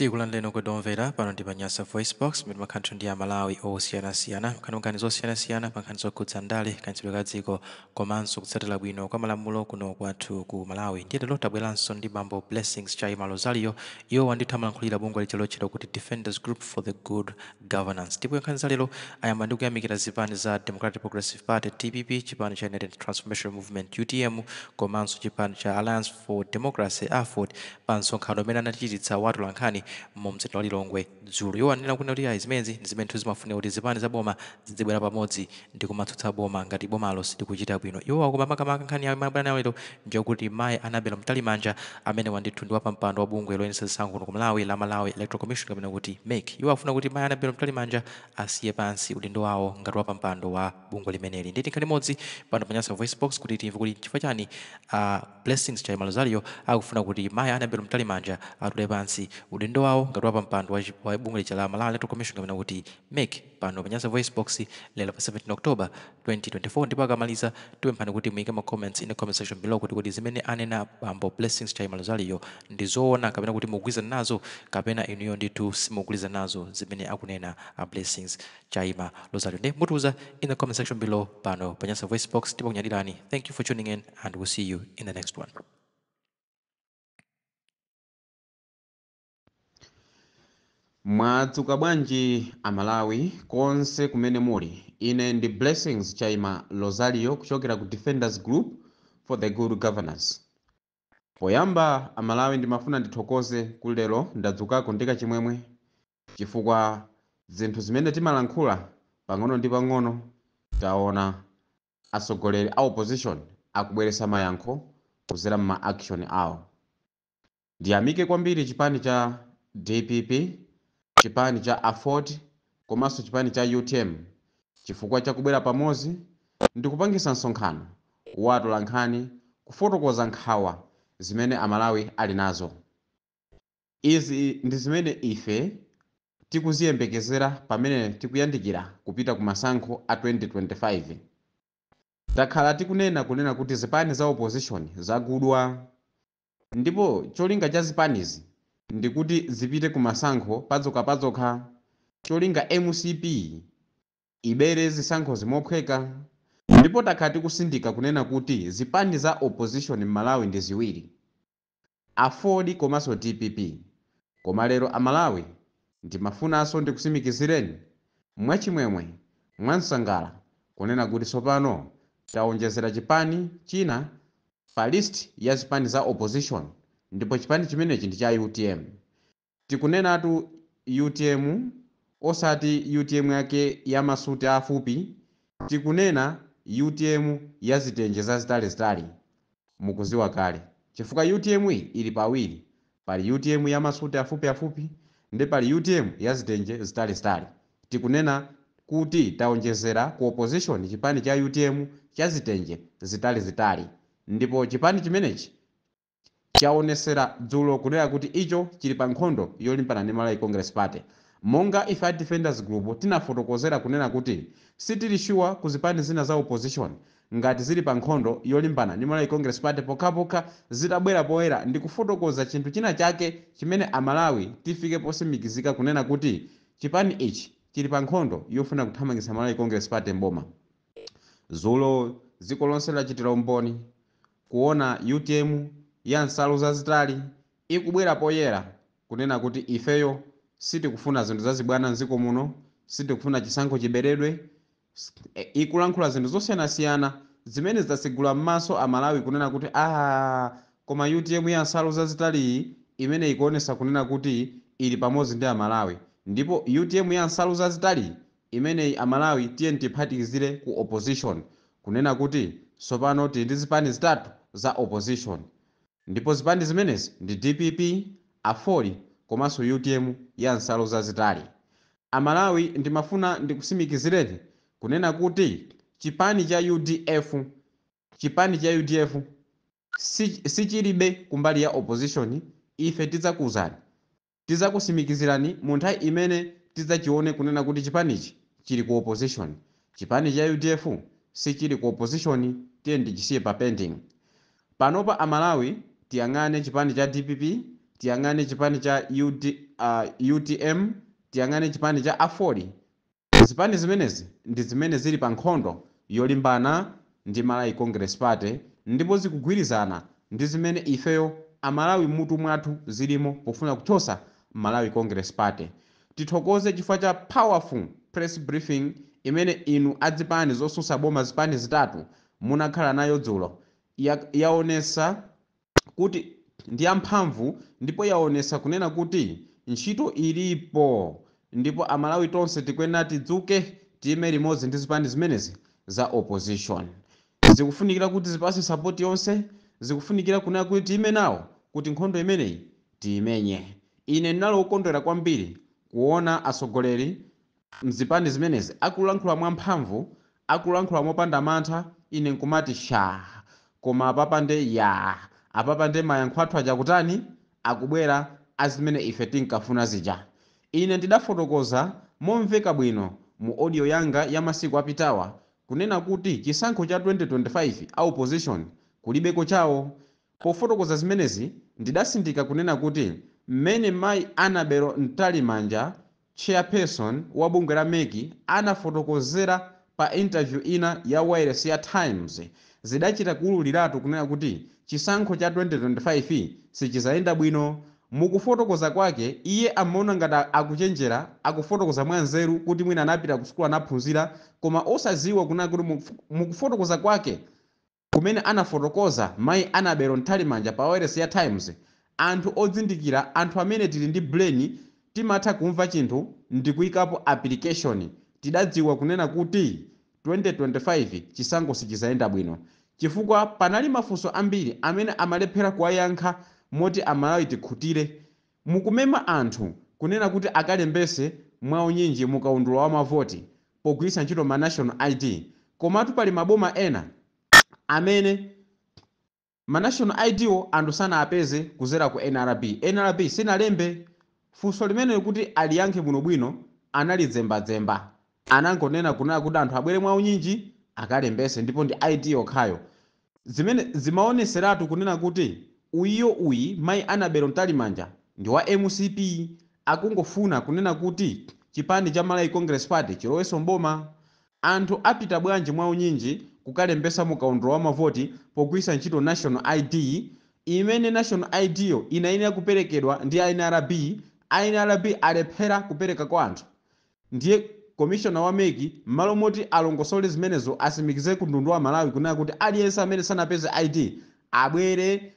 Tikulandeni kudomvera pano ndi pa Nyasa VoiceBox mmene makanthu ndi Malawi osiyanasiyana nkhani zosiyanasiyana pa nkhani zokhudza ndale kanitsidwe ka dziko komanso kutsatira bwino kwa malamulo kuno kwathu ku Malawi. Ndiye lero tabweranso ndi bambo Blessings Chaima Lozalio iwo wandithamankhulira bungwe lichilotchedwa kuti Defenders Group for the Good Governance. Ndipo nkhani za lero ayamba ndi kuyamikira zipani za Democratic Progressive Party DPP, chipani cha United Transformation Movement UTM komanso chipani cha Alliance for Democracy AFOD pa msonkhano umene anachititsa watu lankhani mu mzinda wa Lilongwe dzulo. Iwo anena kuti zimenezi ndi zimene zimafunika kuti zipani za boma zizibwera pamodzi ndi kumatsutsa boma ngati bomalo silikuchita bwino. Iwo akoma makamaka nkhani ya mabwana lero njokuti Mayi Annabel Mtalimanja amene wandithu ndi wapampando wa bungwe loyendetsa zisankho kuno ku Malawi la Malawi Electoral Commission kapena kuti MEC. Iwo afuna kuti Mayi Annabel Mtalimanja asiye pansi udindo wawo ngati wapampando wa bungwe limeneli. Nditi nkhani imodzi pano pa Nyasa VoiceBox kuti timve kuti chifukwa chani Blessings Chaima Lozalio akufuna kuti Mayi Annabel Mtalimanja atule pansi udindo wawo ngati wapampando wa bungwe la Malawi Electoral Commission kapena kuti MEC pano pa Nyasa VoiceBox lero pa 17 October 2024. Ndipo akamaliza tipemphani kuti muike ma comments in the comment section below kuti zimene anena bambo Blessings Chaima Lozalio ndi zoona kapena kuti mugwirizana nazo kapena inuyo ndithu simugwirizana nazo zimene akunena Blessings Chaima Lozalio. Ndi mutuza in the comment section below pano pa Nyasa VoiceBox. Ndipo kunyadirani. Thank you for tuning in and we'll see you in the next one. Mwadzuka bwanji Amalawi konse kumene muli. Ine ndi Blessings Chaima Lozalio kuchokera ku Defenders Group for the Good Governance. Poyamba Amalawi ndimafuna ndithokoze kuti lero ndadzukako ndika chimwemwe chifukwa zinthu zimene timalankhula pang'ono ndi pang'ono taona atsogoleri a opposition akubweretsa mayankho kudzera ma action awo. Ndiyamike kwambiri chipani cha DPP, chipani cha AFOD komanso chipani cha UTM chifukwa chakubwera pamodzi ndikupangisa msonkhano watu lankhani kufotokoza nkhawa zimene Amalawi ali nazo. Izi ndi zimene ife tikuziyembekezera pamene tikuyandikira kupita ku masankho a 2025. Takhala tikunena kuti zipani za opposition zagudwa, ndipo cholinga cha zipanizi ndikuti zipite ku masankho padzokha. Cholinga MCP ibere zisankho zimophweka, ndipo takhala tikusindika kunena kuti zipani za opposition m'Malawi ndi ziwiri, AFOD komanso DPP. Koma lero Amalawi ndimafunanso ndikusimikizireni mwachimwemwe mwansangala kunena kuti tsopano taonjezera chipani china pa list ya zipani za opposition, ndipo chipani chimenechi ndi cha UTM. Tikunenatu UTM osati UTM yake ya masuti afupi, tikunena UTM ya zitenje zazitalizitali. Mukuziwa kale chifukwa UTM ili pawiri, pali UTM ya masuti afupi ndi pali UTM ya zitenje zitalizitali. Tikunena kuti taonjezera ku opposition chipani cha UTM cha zitenje zitalizitali, ndipo chipani chimenechi chaonesera dzulo kunena kuti icho chili pa nkhondo yolimbana ndi Malawi Congress Party. Monga ife a Defenders Group tinafotokozera kunena kuti sitili sure ku zipani zina za opposition ngati zili pa nkhondo yolimbana ndi Malawi Congress Party pokhapokha zitabwera poyera ndi kufotokoza chinthu china chake chimene Amalawi tifike posimikizika kunena kuti chipani ichi chili pa nkhondo yofuna kuthamangitsa Malawi Congress Party mboma. Dzulo dziko lonse lachitira umboni kuona UTM ya nsalu zazitali ikubwera poyera kunena kuti ifeyo sitikufuna zinthu zazibwana mdziko muno, sitikufuna chisankho chiberedwe. Ikulankhula zinthu zosiyanasiyana zimene zidasigula m'maso Amalawi kunena kuti koma UTM ya nsalu zazitali imene ikuonesa kunena kuti ili pamodzi ndi Amalawi, ndipo UTM ya nsalu zazitali imene Amalawi tiye tiphatikizire ku opposition kunena kuti tsopano tili ndi zipani zitatu za opposition, ndipo zipani zimenezi ndi DPP, AFOD komanso UTM ya nsalu zazitali. Amalawi ndimafuna ndikusimikizireni kunena kuti chipani cha UDF sichilibe kumbali ya opposition. Ife tidzakuuzani, tidzakusimikizirani mu nthawi imene tidzachione kunena kuti chipanichi chili ku opposition. Chipani cha UDF sichili ku opposition, tiye ndichisiye pa pending. Panopa Amalawi tiyang'ane chipani cha DPP, tiyang'ane chipani cha UTM, tiyang'ane chipani cha A4. Zipani zimenezi ndi zimene zili pa nkhondo yolimbana ndi Malawi Congress Party, ndipo zikugwirizana ndi zimene ifeyo amalawi mutu mwathu zilimo pofuna kuchosa Malawi Congress Party. Tithokoze chifukwa cha powerful press briefing imene inu adzipani zosusa boma zipani zitatu munakhala nayo dzulo. Yaonesa kuti ndi yamphamvu, ndipo yaonesa kunena kuti ntchito ilipo, ndipo amalawi tonse tikwenera tidzuke tiyime limodzi ndi zipani zimenezi za opposition. Zikufunikira kuti zipase support yonse, zikufunikira kunena kuti tiyime nawo kuti nkhondo imeneyi tiyimenye. Ine ndinalo ukondwera kwambiri kuona atsogoleri mzipani zimenezi akulankhula mwamphamvu, akulankhula mopanda mantha. Ine nkumati sha, koma apapande ya, apapande mayankho athu achakutani akubwera azimene ife tinkafuna zija. Ine ndidafotokoza momveka bwino mu audio yanga ya masiku apitawa kunena kuti chisankho cha 2025 a opposition kulibeko chawo. Pofotokoza zimenezi ndidasindika kunena kuti mmene Mayi Annabel Mtalimanja, chairperson wa bungwe la MEC, anafotokozera pa interview ina ya wireless ya Times, zidachita kuwululiratu kunena kuti chisankho cha 2025 sichizayenda bwino. Mukufotokoza kwake iye amaona ngati akuchenjera, akufotokoza mwanzeru kuti mwina anapita ku sukulu anaphunzira, koma osaziwa kunena kuti mukufotokoza kwake kumene anafotokoza Mayi Annabel Mtalimanja pa wireless ya Times, anthu odzindikira, anthu amene tili ndi brain timatha kumva chinthu ndi kuyikapo application, tidadziwa kunena kuti 2025 chisankho sichizayenda bwino, chifukwa panali mafunso ambiri amene amalephera kuwayankha moti amalawi tikhutire. Mukumema anthu kunena kuti akalembese mwaunyinji mukaundula wa mavoti pogwiritsa ntchito ma national ID, komatu pali maboma ena amene ma national ID wo anthu sanapeze kuzera ku NRB sinalembe. Funso limene kuti aliyankhe bwinobwino analidzembadzemba, anangonena kunena kuti anthu abwere mwaunyinji akalembese ndipo ndi ID yokhayo. Zimene zimaoneseratu kunena kuti uyi Mayi Annabel Mtalimanja ndi wa MCP, akungofuna kunena kuti chipani cha Malawi Congress Party chiloweso mboma. Anthu apita bwanji mwaunyinji kukalembesa mukaundula wa mavoti pogwiritsa ntchito national ID, imene national ID yo inayenera kuperekedwa ndi NRB alephera kupereka kwa anthu. Ndiye commissioner wa MEC malo moti alongosole zimenezo asimikize ku mtundu wa Malawi kunena kuti aliyense amene sanapeze ID abwere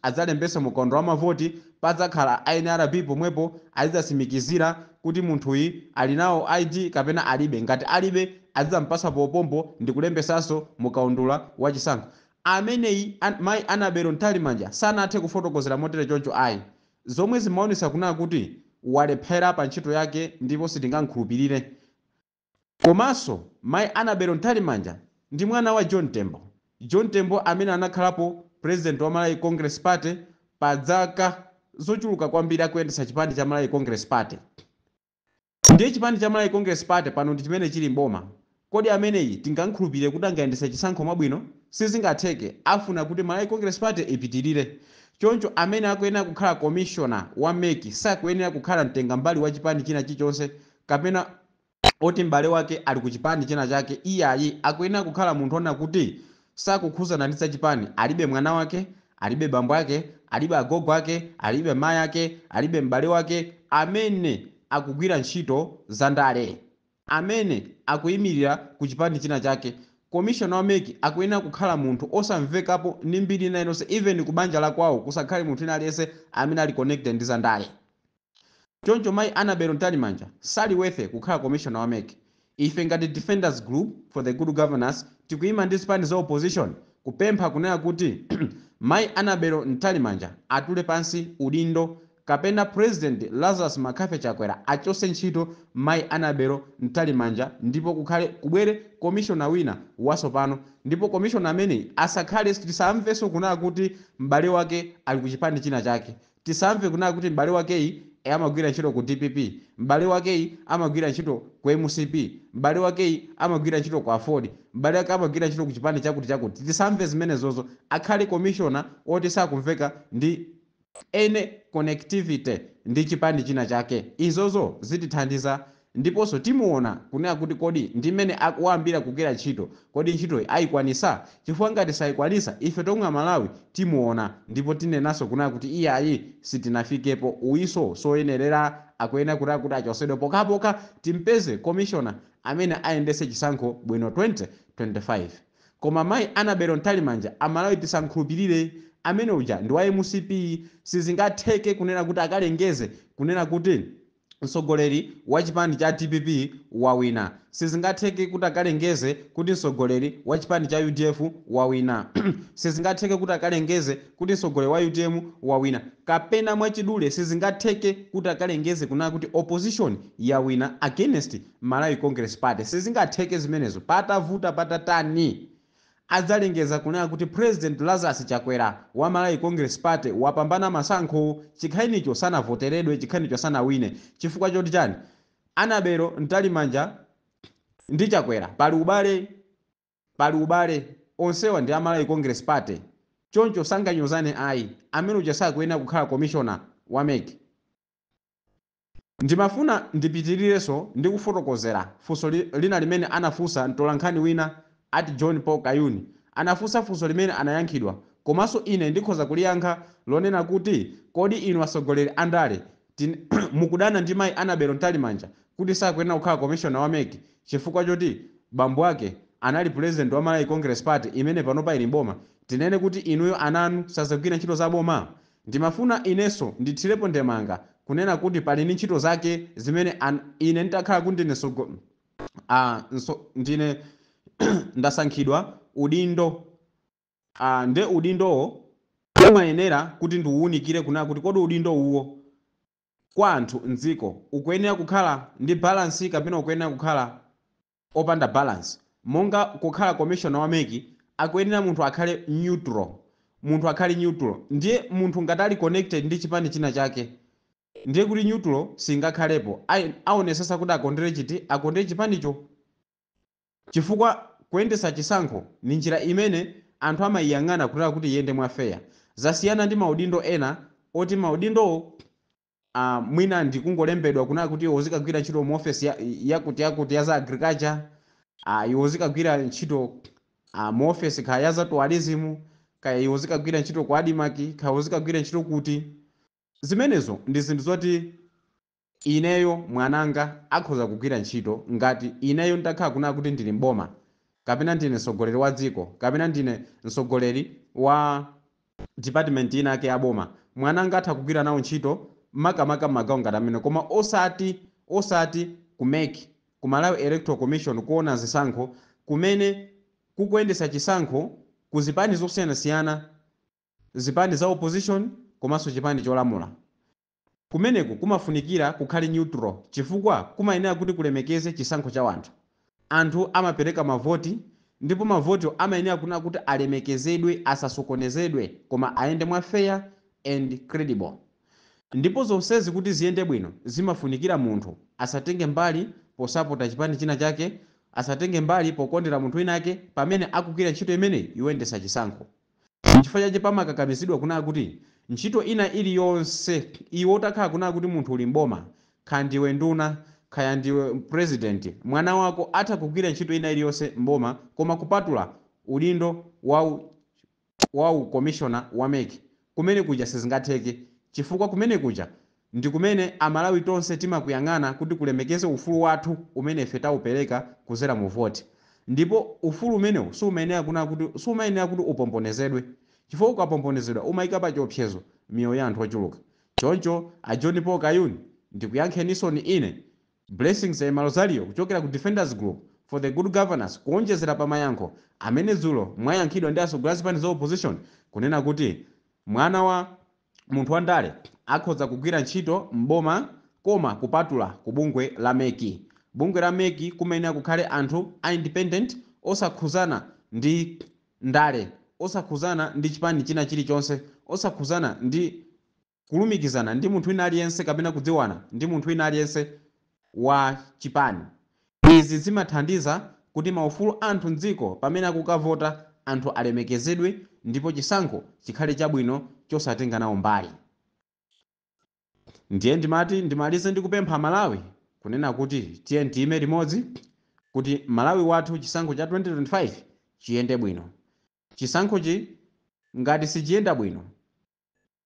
adzalembesa mukaundula wa mavoti, padzakhala NRB pomwepo azidzasimikizira kuti munthuyi ali nawo ID kapena alibe. Ngati alibe adzampasa popompo ndi kulembesanso mukaundula wa chisankho. Ameneyi Mayi Annabel Mtalimanja sanathe kufotokozera motere choncho ayi, zomwe zimaonesa kunena kuti walephera pa ntchito yake ndipo sitingamkhulupirire. Komanso Mayi Annabel Mtalimanja ndi mwana wa John Tembo amene anakhalapo president wa Malawi Congress Party pa zaka zochuluka kwambiri akuyendesa chipani cha Malawi Congress Party. Ndiye chipani cha Malawi Congress Party pano ndi chimene chili mboma. Kodi ameneyi tingamkhulupirire kuti angayendesa chisankho mwabwino? Sizingatheke. Afuna kuti Malawi Congress Party ipitirire. Choncho amene akuyenera kukhala commissioner wa MEC sakuyenera kukhala mtengambali wa chipani china chilichonse kapena oti m'bale wake ali ku chipani china chake. Iyayi akuyenera kukhala munthu ona kuti sakukhuzana ndi chipani, alibe mwana wake, alibe bambo ake, alibe agogo ake, alibe mayi ake, alibe m'bale wake, amene akugwira ntchito za ndale, amene akuyimirira ku chipani china chake. Commissioner wa MEC akuyenera kukhala munthu osamvekapo ndi mbiri ina inonse, even ku banja la kwawo kusakhale munthu ina aliyense amene ali connected ndi za ndale. Choncho Mayi Annabel Mtalimanja sali wethe kukhala commissioner wa MEC. Ife ngati defenders group for the good governance tikuyima ndi zipani za opposition kupempha kunena kuti Mayi Annabel Mtalimanja atule pansi udindo kapena President Lazarus Makafe Chakwera achose ntchito Mayi Annabel Mtalimanja, ndipo kubwere commissioner wina wasopano, ndipo commissioner amene asakhale tisamveso kunena kuti m'bale wake ali ku chipani china chake. Tisamve kunena kuti m'bale wakeyi amagwira ntchito ku DPP, m'bale wakeyi amagwira ntchito ku MCP, m'bale wakeyi amagwira ntchito ku A4, m'bale wake amagwira ntchito ku chipani chakuti. Tisamve zimenezozo. Akhale commissioner oti sakumveka ndi ene connectivity ndi chipani china chake. Izozo zitithandiza ndiponso timuona kunena kuti kodi ndi mmene akuwambira kugwira ntchito, kodi ntchitoyi ayikwanisa, chifukwa ngati sayikwanisa ife tomwe Malawi timuona ndipo tinenanso kunena kuti iyayi sitinafikepo, uyiso soyenerera akuyenera kuti achosedwe pokapoka timpeze commissioner amene ayendese chisankho bwino 2025. Koma Mayi Annabel Mtalimanja Amalawi tisankhulupirire amene uja ndi wa MCP, sizingatheke kunena kuti akalengeze kunena kuti mtsogoleri wa chipani cha TPP wawina, sizingatheke kuti akalengeze kuti mtsogoleri wa chipani cha UDF wawina sizingatheke kuti akalengeze kuti mtsogoleri wa UDM wawina, kapena mwachidule sizingatheke kuti akalengeze kunena kuti opposition yawina against Malawi Congress Party. Sizingatheke zimenezo, patavuta patatani adzalengeza kunena kuti President Lazarus Chakwera wa Malawi Congress Party wapambana masankho, chikhanicho sanavoteredwe, chikhanicho sanawine. Chifukwa choti chani? Annabel Mtalimanja ndi Chakwera pali ubale onsewa ndi Malawi Congress Party, choncho sanganyozane ayi, amene uja sakuyenera kukhala commissioner wa MEC. Ndimafuna ndipitirireso ndi kufotokozera funso lina limene anafunsa mtolankhani wina ati John Paul Kayuni, anafunsa funso limene anayankhidwa, komanso ine ndikhoza kuliyankha lonena kuti kodi inu atsogoleri andale mukudana ndi Mayi Annabel Mtalimanja kuti sakuyenera kukhala commissioner wa MEC chifukwa choti bambo ake anali president wa Malawi Congress Party imene panopa ili mboma, tinene kuti inuyo ananu sazagwira ntchito za boma? Ndimafuna inenso ndithirepo ndemanga kunena kuti pali ndi ntchito zake zimene ine nditakhala kuti ndine ndasankhidwa udindo, nde udindowo umayenera kuti ndiuwunikire kunena kuti kodi udindo uwo kwa anthu mdziko ukuyenera kukhala ndi balance kapena ukuyenera kukhala opanda balance. Monga kukhala commissioner wa MEC akuyenera munthu akhale neutral, ndiye munthu ngati ali connected ndi chipani china chake ndiye kuti neutral singakhalepo, aonesesa kuti akondere chipanicho, chifukwa kuyendesa chisankho ni njira imene anthu amayiyang'ana kunena kuti iyende mwafeya. Zasiyana ndi maudindo ena oti maudindowo mwina ndikungolembedwa kunena kuti iwo zikagwira ntchito mu office yakuti ya za agriculture, iwo zikagwira ntchito mu office kaya ya za tourism, kaya iwo zikagwira ntchito kwa adimaki, kaya iwo zikagwira ntchito kuti. Zimenezo ndi zinthu zoti ineyo mwananga akhoza kugwira ntchito ngati ineyo ndakhala kunena kuti ndili mboma, kapena ndine mtsogoleri wa dziko, kapena ndine mtsogoleri wa department ina yake ya boma, mwananga atha kugwira nawo ntchito makamaka m'magawo ngati amene, koma osati ku MEC, ku Malawi Electoral Commission kuona zisankho kumene kukuyendesa chisankho ku zipani zosiyanasiyana, zipani za opposition komanso chipani cholamula. Kumeneku kumafunikira kukhale neutral chifukwa kumayenera kuti kulemekeze chisankho cha anthu amapereka mavoti, ndipo mavoti amayenera kunena kuti alemekezedwe, asasokonezedwe, koma ayende mwa fair and credible. Ndipo zonsezi kuti ziyende bwino zimafunikira munthu asatenge mbali posapota chipani china chake, asatenge mbali pokondera munthu wina ake pamene akugwira ntchito imene yoyendesa chisankho. Chifukwa chache pamakakamizidwa kunena kuti ntchito ina iliyonse iwo utakhala kunena kuti munthu uli mboma, kaya ndiwe nduna, kaya ndiwe president, mwana wako atha kugwira ntchito ina iliyonse mboma, koma kupatula udindo wa commissioner wa MEC. Kumene kuja sizingatheke chifukwa kumene kuja ndi kumene Amalawi tonse timakuyang'ana kuti kulemekeze ufulu wathu umene ife taupereka kuzera mu voti. Ndipo ufulu umenewu sumayenera kuti upomponezedwe, chifukwa ukapomponezedwa umayika pa chiopsezo miyoyo ya anthu ochuluka. Choncho a John Paul Kayuni ndikuyankheniso ni ine Blessings Chaima Lozalio kuchokera ku Defenders Group for the Good Governance, kuonjezera pa mayankho amene dzulo mwayankhidwa ndi atsogoleri zipani za opposition kunena kuti mwana wa munthu wandale akhoza kugwira ntchito mboma koma kupatula ku bungwe la MEC. Bungwe la MEC kumayenera kukhale anthu independent, osakhuzana ndi ndale, osakhuzana ndi chipani china chilichonse, osakhuzana ndi kulumikizana ndi munthu wina aliyense kapena kudziwana ndi munthu wina aliyense wa chipani. Izi zimathandiza kuti maufulu anthu mdziko pamene akukavota anthu alemekezedwe ndipo chisankho chikhale chabwino chosatenga nawo mbali. ndiye ndimalize ndikupempha Malawi kunena kuti tiye tiyime limodzi kuti Malawi wathu chisankho cha 2025 chiyende bwino. Chisankhochi ngati sichiyenda bwino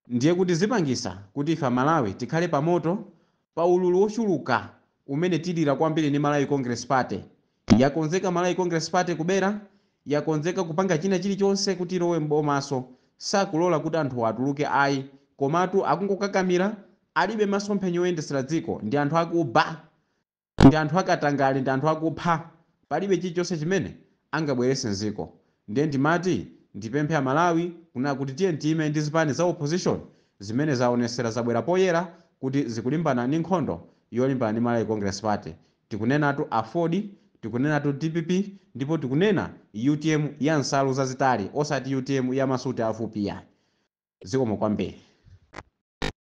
ndiye kuti zipangisa kuti ife Malawi tikhale pamoto pa ululu wochuluka umene tilira kwambiri ndi Malawi Congress Party. Yakonzeka Malawi Congress Party kubera, yakonzeka kupanga china chilichonse kuti ilowe m'bomaso, sakulola kuti anthu atuluke ayi, komatu akungokakamira, alibe masomphenya oyendesera dziko, ndi anthu akuba, ndi anthu akatangale, ndi anthu akupha, palibe chilichonse chimene angabwerese nziko. Ndiye ndipemphe Malawi kuna kuti tiye tiyime ndi zipani za opposition zimene zaonesera zabwera poyera kuti zikulimbana ndi nkhondo yolimbana ndi Malawi Congress Party. Tikunenatu Afodi, tikunenatu DPP, ndipo tikunena UTM ya nsalu zazitali osati UTM ya masuti afupi ya. Zikomo kwambiri.